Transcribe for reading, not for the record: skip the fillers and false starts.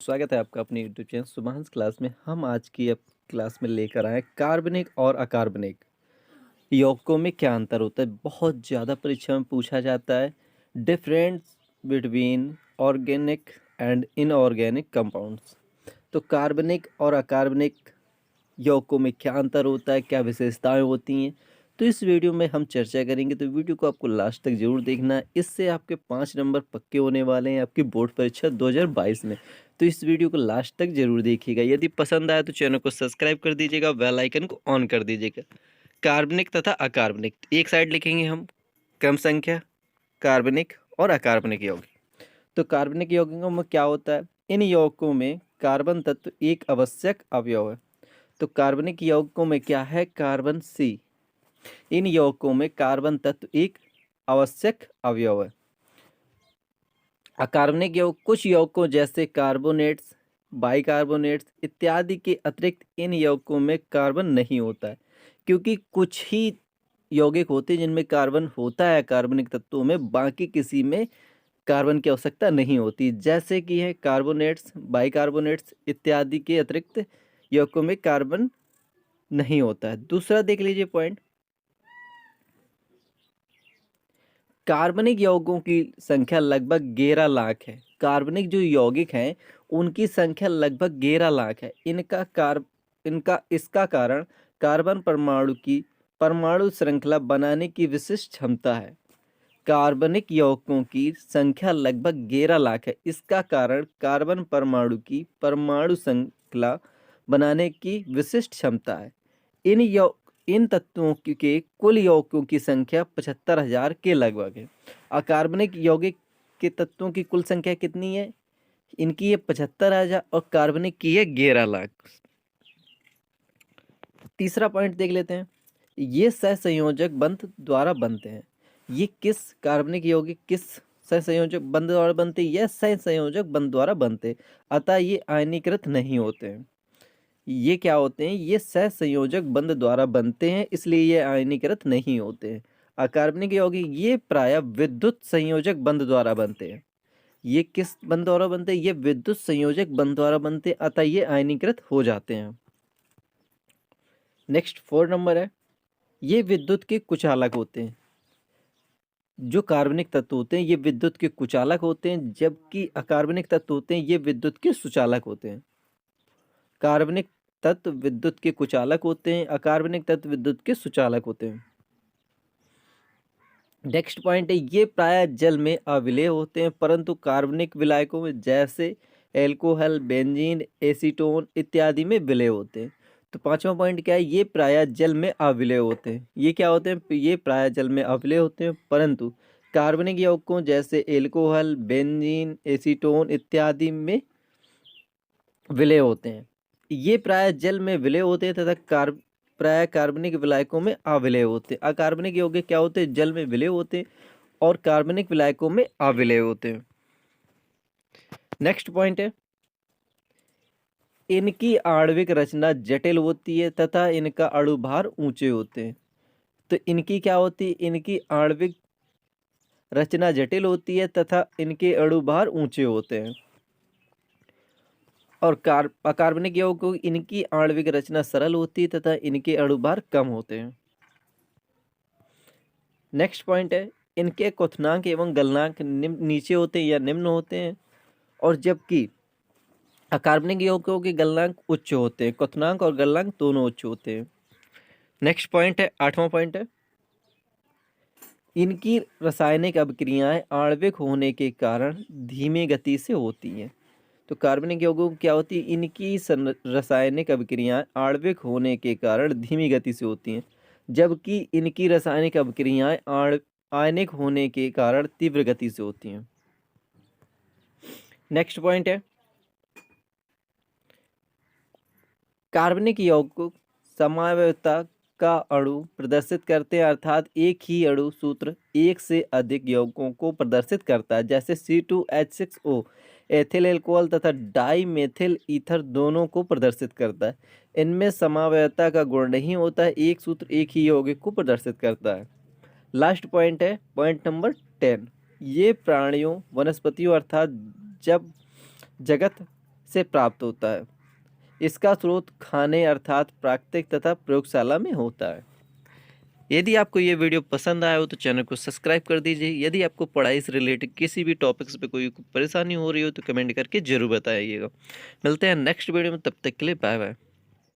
स्वागत है आपका अपनी यूट्यूब चैनल सुभाष क्लास में। हम आज की अब क्लास में लेकर आए कार्बनिक और अकार्बनिक यौगिकों में क्या अंतर होता है। बहुत ज़्यादा परीक्षा में पूछा जाता है। Difference between organic and inorganic compounds. तो कार्बनिक और अकार्बनिक यौगिकों में क्या अंतर होता है, क्या विशेषताएं होती हैं, तो इस वीडियो में हम चर्चा करेंगे। तो वीडियो को आपको लास्ट तक जरूर देखना है। इससे आपके 5 नंबर पक्के होने वाले हैं आपकी बोर्ड परीक्षा 2022 में। तो इस वीडियो को लास्ट तक जरूर देखिएगा। यदि पसंद आया तो चैनल को सब्सक्राइब कर दीजिएगा, बेल आइकन को ऑन कर दीजिएगा। कार्बनिक तथा अकार्बनिक एक साइड लिखेंगे हम, क्रम संख्या कार्बनिक और अकार्बनिक यौगिक। तो कार्बनिक यौगिकों में क्या होता है, इन यौगिकों में कार्बन तत्व एक आवश्यक अवयव है। तो कार्बनिक यौगिकों में क्या है, कार्बन सी। इन यौगिकों में कार्बन तत्व एक आवश्यक अवयव है। अकार्बनिक यौगिक कुछ यौगिकों जैसे कार्बोनेट्स, बाइकार्बोनेट्स इत्यादि के अतिरिक्त इन यौगिकों में कार्बन नहीं होता है, क्योंकि कुछ ही यौगिक होते हैं जिनमें कार्बन होता है कार्बनिक तत्वों में, बाकी किसी में कार्बन की आवश्यकता नहीं होती। जैसे कि है कार्बोनेट्स, बाइकार्बोनेट्स इत्यादि के अतिरिक्त यौगिकों में कार्बन नहीं होता है। दूसरा देख लीजिए पॉइंट, कार्बनिक यौगिकों की संख्या लगभग 11 लाख है। कार्बनिक जो यौगिक हैं उनकी संख्या लगभग 11 लाख है। इसका कारण कार्बन परमाणु की परमाणु श्रृंखला बनाने की विशिष्ट क्षमता है। कार्बनिक यौगिकों की संख्या लगभग 11 लाख है। इसका कारण कार्बन परमाणु की परमाणु श्रृंखला बनाने की विशिष्ट क्षमता है। इन तत्वों के कुल यौगिकों की संख्या 75,000 के लगभग है। अकार्बनिक यौगिक के तत्वों की कुल संख्या कितनी है, इनकी है 75,000 और कार्बनिक की है 11 लाख। तीसरा पॉइंट देख लेते हैं, ये सहसंयोजक बंध द्वारा बनते हैं। ये किस कार्बनिक यौगिक किस सहसंयोजक बंध द्वारा बनते हैं, यह सहसंयोजक बंध द्वारा बनते हैं, अतः ये आयनीकृत नहीं होते हैं। ये क्या होते हैं, ये सहसंयोजक बंध द्वारा बनते हैं, इसलिए ये आयनीकृत नहीं होते हैं। अकार्बनिक यौगिक ये प्रायः विद्युत संयोजक बंध द्वारा बनते हैं। ये किस बंध द्वारा बनते हैं, ये विद्युत संयोजक बंध द्वारा बनते हैं, अतः ये आयनीकृत हो जाते हैं। नेक्स्ट 4 नंबर है, ये विद्युत के कुचालक होते हैं। जो कार्बनिक तत्व होते हैं ये विद्युत के कुचालक होते हैं, जबकि अकार्बनिक तत्व होते हैं ये विद्युत के सुचालक होते हैं। कार्बनिक तत्व विद्युत के कुचालक होते हैं, अकार्बनिक तत्व विद्युत के सुचालक होते हैं। नेक्स्ट पॉइंट है, ये प्रायः जल में अविलेय होते हैं, परंतु कार्बनिक विलायकों में जैसे एल्कोहल, बेंजीन, एसीटोन इत्यादि में विलेय होते हैं। तो पांचवा पॉइंट क्या है, ये प्रायः जल में अविलेय होते हैं। ये क्या होते हैं, ये प्रायः जल में अविलेय होते हैं, परंतु कार्बनिक यौगिकों जैसे एल्कोहल, बेंजीन, एसीटोन इत्यादि में विलेय होते हैं। ये प्रायः जल में विलेय होते हैं तथा प्रायः कार्बनिक विलायकों में अविलेय होते हैं। अकार्बनिक यौगिक क्या होते हैं, जल में विलेय होते हैं और कार्बनिक विलायकों में अविलेय होते हैं। नेक्स्ट पॉइंट है, इनकी आणविक रचना जटिल होती है तथा इनका अणुभार ऊंचे होते हैं। तो इनकी क्या होती है, इनकी आणविक रचना जटिल होती है तथा इनके अणुभार ऊंचे होते हैं। और अकार्बनिक यौगिकों इनकी आणविक रचना सरल होती है तथा इनके अणुभार कम होते हैं। नेक्स्ट पॉइंट है, इनके क्वथनांक एवं गलनांक नीचे होते हैं या निम्न होते हैं, और जबकि अकार्बनिक यौगिकों के गलनांक उच्च होते हैं। क्वथनांक और गलनांक दोनों उच्च होते हैं। नेक्स्ट पॉइंट है, आठवां पॉइंट है, इनकी रासायनिक अभिक्रियाएं आणविक होने के कारण धीमी गति से होती हैं। तो कार्बनिक यौगिकों की क्या होती है, इनकी रासायनिक अभिक्रियाएं आणविक होने के कारण धीमी गति से होती हैं, जबकि इनकी रासायनिक अभिक्रियाएं आयनिक होने के कारण तीव्र गति से होती हैं। नेक्स्ट पॉइंट है, कार्बनिक यौगिक समावयवता का अणु प्रदर्शित करते हैं, अर्थात एक ही अणु सूत्र एक से अधिक यौगिकों को प्रदर्शित करता है। जैसे C2H6O एथिल एल्कोहल तथा डाई मेथिल ईथर दोनों को प्रदर्शित करता है। इनमें समावयवता का गुण नहीं होता है, एक सूत्र एक ही यौगिक को प्रदर्शित करता है। लास्ट पॉइंट है, पॉइंट नंबर 10, ये प्राणियों वनस्पतियों अर्थात जब जगत से प्राप्त होता है। इसका स्रोत खाने अर्थात प्राकृतिक तथा प्रयोगशाला में होता है। यदि आपको ये वीडियो पसंद आया हो तो चैनल को सब्सक्राइब कर दीजिए। यदि आपको पढ़ाई से रिलेटेड किसी भी टॉपिक्स पे कोई परेशानी हो रही हो तो कमेंट करके ज़रूर बताइएगा। मिलते हैं नेक्स्ट वीडियो में, तब तक के लिए बाय बाय।